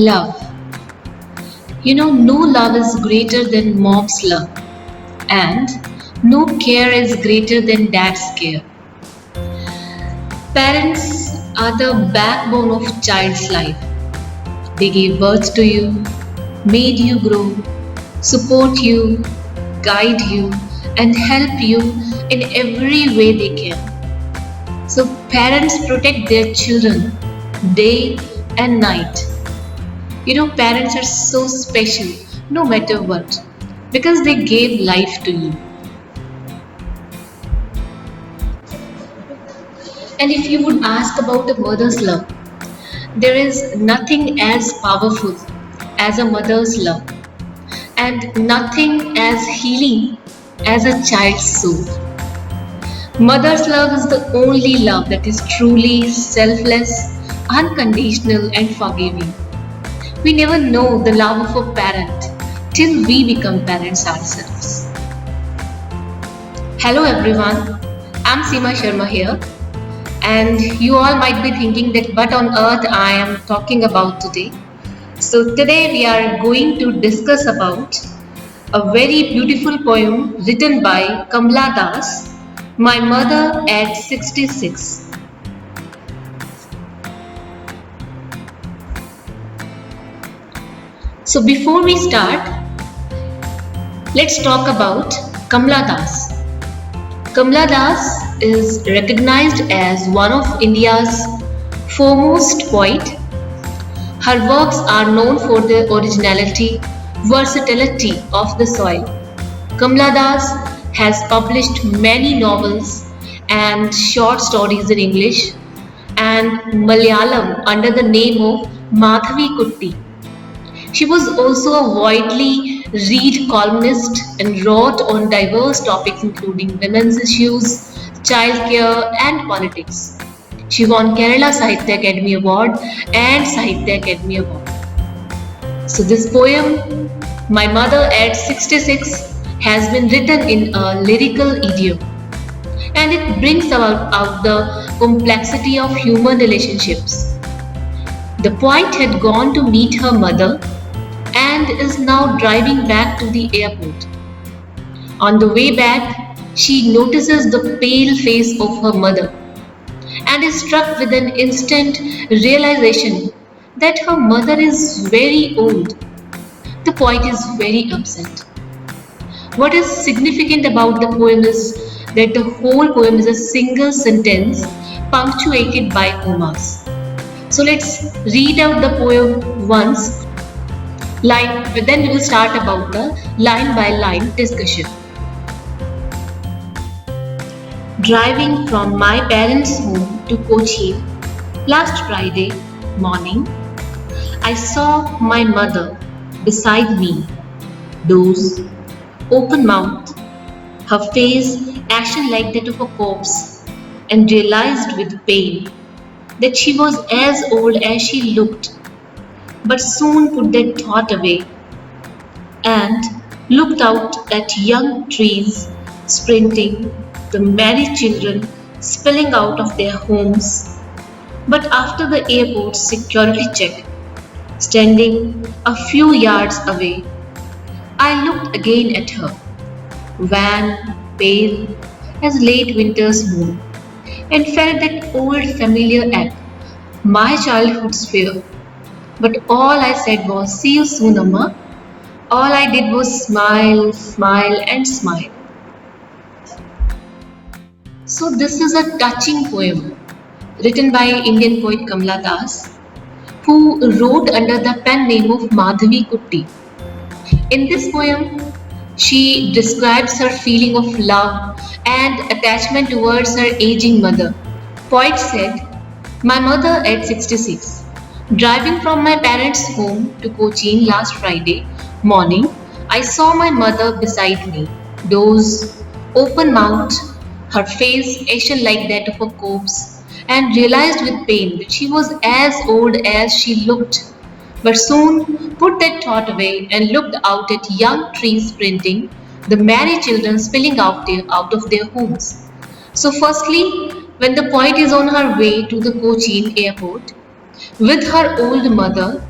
Love. No love is greater than mom's love, and no care is greater than dad's care. Parents are the backbone of child's life. They gave birth to you, made you grow, support you, guide you, and help you in every way they can. So, parents protect their children day and night. Parents are so special no matter what because they gave life to you. And if you would ask about a mother's love, there is nothing as powerful as a mother's love, and nothing as healing as a child's soul. Mother's love is the only love that is truly selfless, unconditional, and forgiving. We never know the love of a parent till we become parents ourselves. Hello everyone, I'm Seema Sharma here, and you all might be thinking that what on earth I am talking about today. So today we are going to discuss about a very beautiful poem written by Kamla Das, My Mother at 66. So before we start, let's talk about Kamla Das. Kamla Das is recognized as one of India's foremost poet. Her works are known for their originality, versatility of the soil. Kamla Das has published many novels and short stories in English and Malayalam under the name of Madhavi Kutti. She was also a widely read columnist and wrote on diverse topics including women's issues, childcare, and politics. She won Kerala Sahitya Academy Award and Sahitya Academy Award. So this poem, My Mother at 66, has been written in a lyrical idiom, and it brings out the complexity of human relationships. The poet had gone to meet her mother and is now driving back to the airport. On the way back, she notices the pale face of her mother and is struck with an instant realization that her mother is very old. The poet is very upset. What is significant about the poem is that the whole poem is a single sentence punctuated by commas. So let's read out the poem once. Then we will start about the line by line discussion. Driving from my parents' home to Cochin last Friday morning, I saw my mother beside me, those open mouthed, her face ashen like that of a corpse, and realized with pain that she was as old as she looked, but soon put that thought away and looked out at young trees sprinting, the merry children spilling out of their homes. But after the airport security check, standing a few yards away, I looked again at her, wan, pale as late winter's moon, and felt that old familiar ache, my childhood's fear. But all I said was, "See you soon, Amma." All I did was smile, smile, and smile. So, this is a touching poem written by Indian poet Kamla Das, who wrote under the pen name of Madhavi Kutti. In this poem, she describes her feeling of love and attachment towards her aging mother. Poet said, My mother at 66. Driving from my parents' home to Cochin last Friday morning, I saw my mother beside me, those open mouthed, her face ashen like that of a corpse, and realized with pain that she was as old as she looked, but soon put that thought away and looked out at young trees sprinting, the merry children spilling out of their homes. So, firstly, when the poet is on her way to the Cochin airport with her old mother,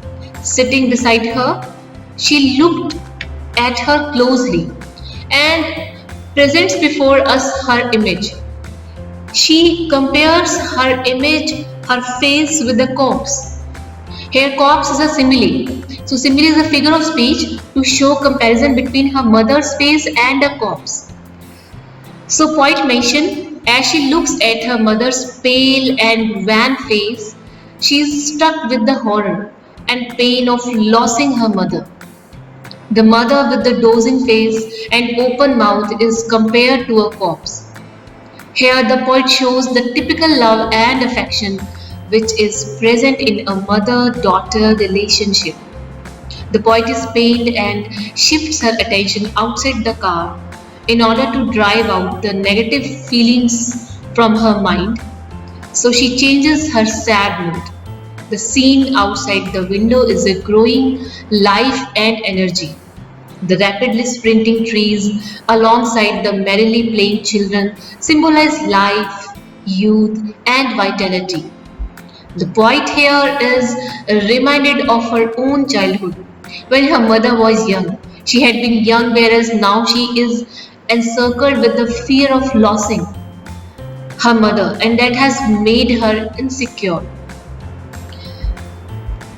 Sitting beside her, she looked at her closely and presents before us her image. She compares her image, her face with the corpse. Here, corpse is a simile. So, simile is a figure of speech to show comparison between her mother's face and a corpse. So, poet mentioned as she looks at her mother's pale and wan face, she is struck with the horror and pain of losing her mother. The mother with the dozing face and open mouth is compared to a corpse. Here, the poet shows the typical love and affection which is present in a mother daughter relationship. The poet is pained and shifts her attention outside the car in order to drive out the negative feelings from her mind. So she changes her sad mood. The scene outside the window is a growing life and energy. The rapidly sprinting trees alongside the merrily playing children symbolize life, youth, and vitality. The poet here is reminded of her own childhood when her mother was young. She had been young, whereas now she is encircled with the fear of losing her mother, and that has made her insecure.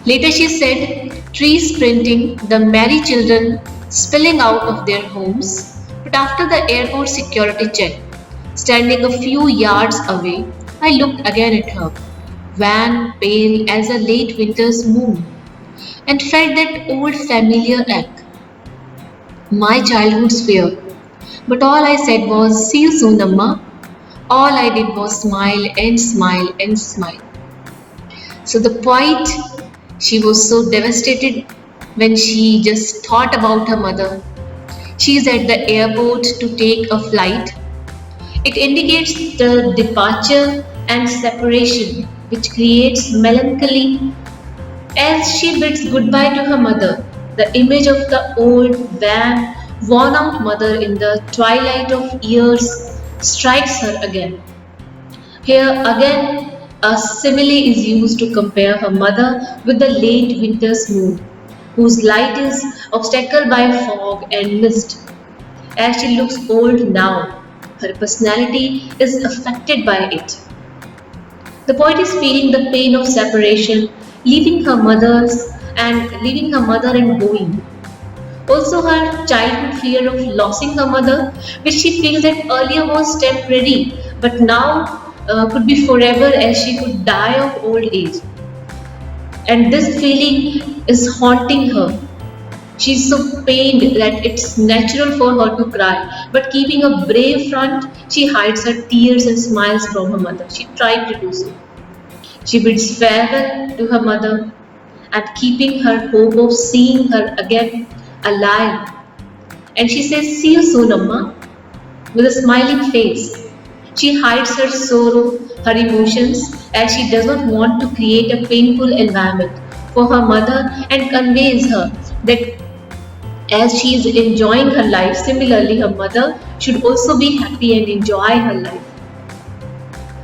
Later she said, trees sprinting, the merry children spilling out of their homes. But after the airport security check, standing a few yards away, I looked again at her, wan, pale as a late winter's moon, and felt that old familiar ache, my childhood's fear. But all I said was, see you soon, Amma. All I did was smile and smile and smile. So the poet, she was so devastated when she just thought about her mother. She is at the airport to take a flight. It indicates the departure and separation, which creates melancholy as she bids goodbye to her mother. The image of the old, wan, worn out mother in the twilight of years strikes her again. Here again, a simile is used to compare her mother with the late winter's moon, whose light is obstacled by fog and mist. As she looks old now, her personality is affected by it. The poet is feeling the pain of separation, leaving her mother and going. Also, her childhood fear of losing her mother, which she feels that earlier was temporary, but now could be forever as she could die of old age. And this feeling is haunting her. She's so pained that it's natural for her to cry, but keeping a brave front, she hides her tears and smiles from her mother. She tried to do so. She bids farewell to her mother and keeping her hope of seeing her again alive. And she says, see you soon, Amma, with a smiling face. She hides her sorrow, her emotions, as she does not want to create a painful environment for her mother and conveys her that as she is enjoying her life, similarly, her mother should also be happy and enjoy her life.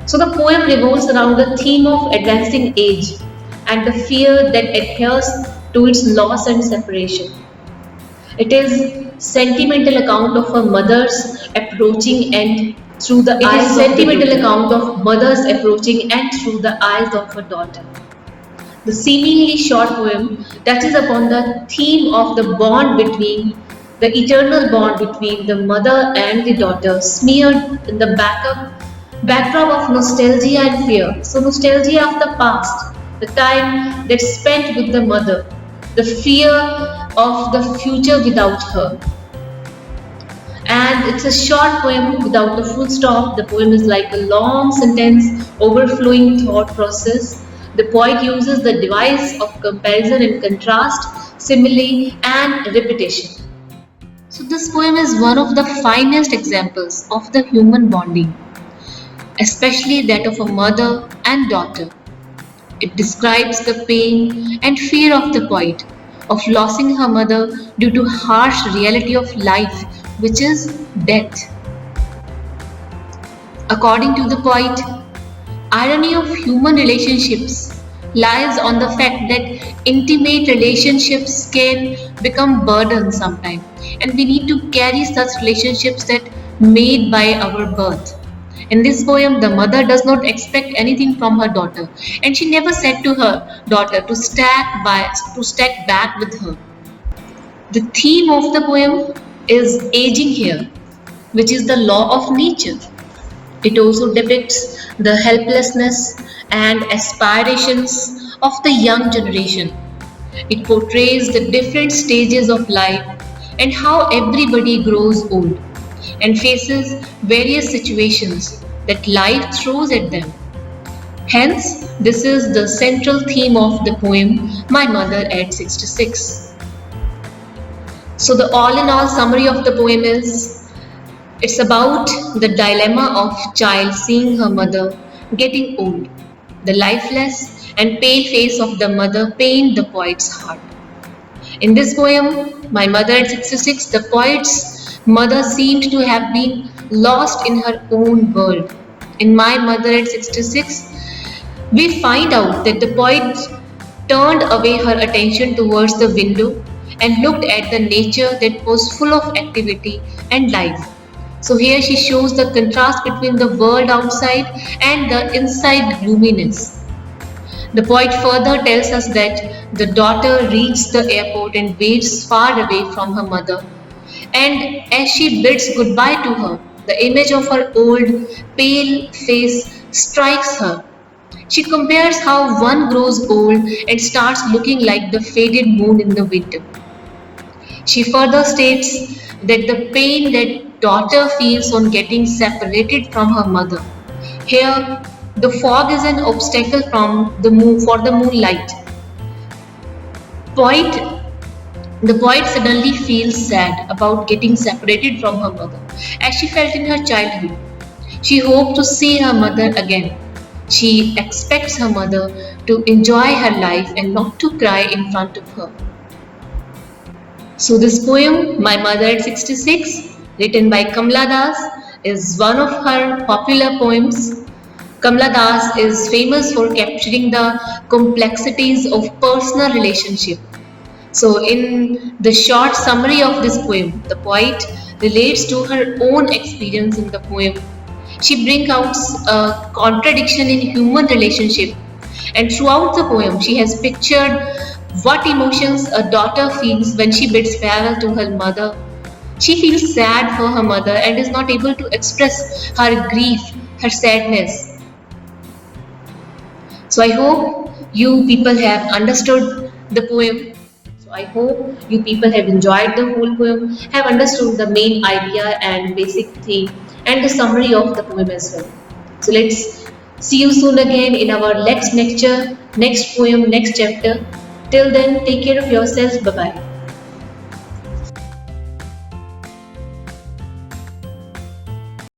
So the poem revolves around the theme of advancing age and the fear that adheres to its loss and separation. It is sentimental account of her mother's approaching and through the eyes sentimental account of mother's approaching and through the eyes of her daughter. The seemingly short poem touches upon the theme of the bond between the eternal bond between the mother and the daughter, smeared in the backdrop of nostalgia and fear. So nostalgia of the past, the time that's spent with the mother, the fear of the future without her. And it's a short poem without a full stop. The poem is like a long sentence, overflowing thought process. The poet uses the device of comparison and contrast, simile, and repetition. So, this poem is one of the finest examples of the human bonding, especially that of a mother and daughter. It describes the pain and fear of the poet of losing her mother due to harsh reality of life, which is death. According to the poet, irony of human relationships lies on the fact that intimate relationships can become burden sometimes, and we need to carry such relationships that made by our birth. In this poem, the mother does not expect anything from her daughter, and she never said to her daughter to stack back with her. The theme of the poem is aging here, which is the law of nature. It also depicts the helplessness and aspirations of the young generation. It portrays the different stages of life and how everybody grows old and faces various situations that life throws at them. Hence, this is the central theme of the poem My Mother at 66. So, the all in all summary of the poem is it's about the dilemma of child seeing her mother getting old. The lifeless and pale face of the mother pained the poet's heart. In this poem, My Mother at 66, the poet's mother seemed to have been lost in her own world. In My Mother at 66, we find out that the poet turned away her attention towards the window and looked at the nature that was full of activity and life. So here she shows the contrast between the world outside and the inside gloominess. The poet further tells us that the daughter reaches the airport and waits far away from her mother. And as she bids goodbye to her, the image of her old, pale face strikes her. She compares how one grows old and starts looking like the faded moon in the winter. She further states that the pain that daughter feels on getting separated from her mother. Here, the fog is an obstacle from the moon for the moonlight. Poet, the poet suddenly feels sad about getting separated from her mother, as she felt in her childhood. She hoped to see her mother again. She expects her mother to enjoy her life and not to cry in front of her. So, this poem, My Mother at 66, written by Kamla Das, is one of her popular poems. Kamla Das is famous for capturing the complexities of personal relationship. So, in the short summary of this poem, the poet relates to her own experience in the poem. She brings out a contradiction in human relationship, and throughout the poem, she has pictured what emotions a daughter feels when she bids farewell to her mother. She feels sad for her mother and is not able to express her grief, her sadness. So I hope you people have understood the poem. So I hope you people have enjoyed the whole poem, have understood the main idea and basic theme and the summary of the poem as well. So let's see you soon again in our next lecture, next poem, next chapter. Till then, take care of yourselves. Bye bye.